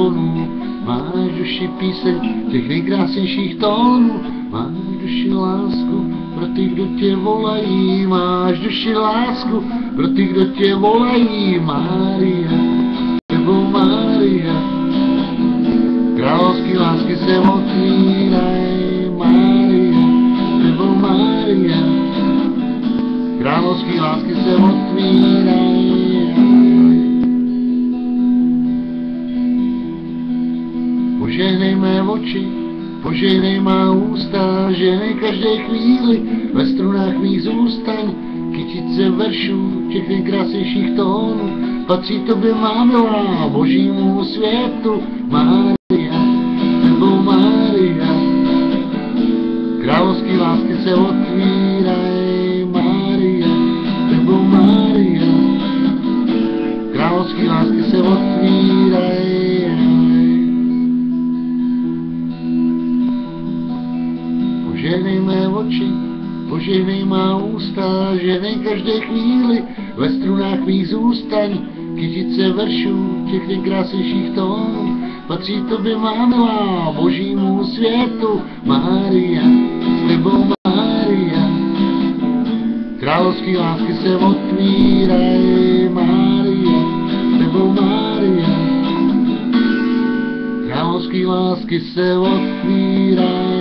zvonů, máš duši píseň těch nejkrásnějších tónů, máš duši lásku pro ty, kdo tě volají, máš duši lásku pro ty, kdo tě volají, Mária, tebou Mária, královský lásky se otvíraj, Mária, tebou Mária, královský lásky se otvíraj. Požehnej mé oči, požehnej má ústa, žehnej každé chvíli, ve strunách mých zůstaň, kytice veršů, těch nejkrásnějších tónů, patří tobě má milá, božímu světu, Mária, tebou Mária, královský lásky se otvíraj, Mária, tebou Mária, královský lásky se otvíraj. Požehnej mé oči, požehnej má ústa, žehnej každé chvíli, ve strunách mých zůstaň, kytice veršů, těch nejkrásnějších tónů, patří tobě má milá, božímu světu, Mária, s tebou Mária, královský lásky se otvíraj, Mária, s tebou Mária, královský lásky se otvíraj.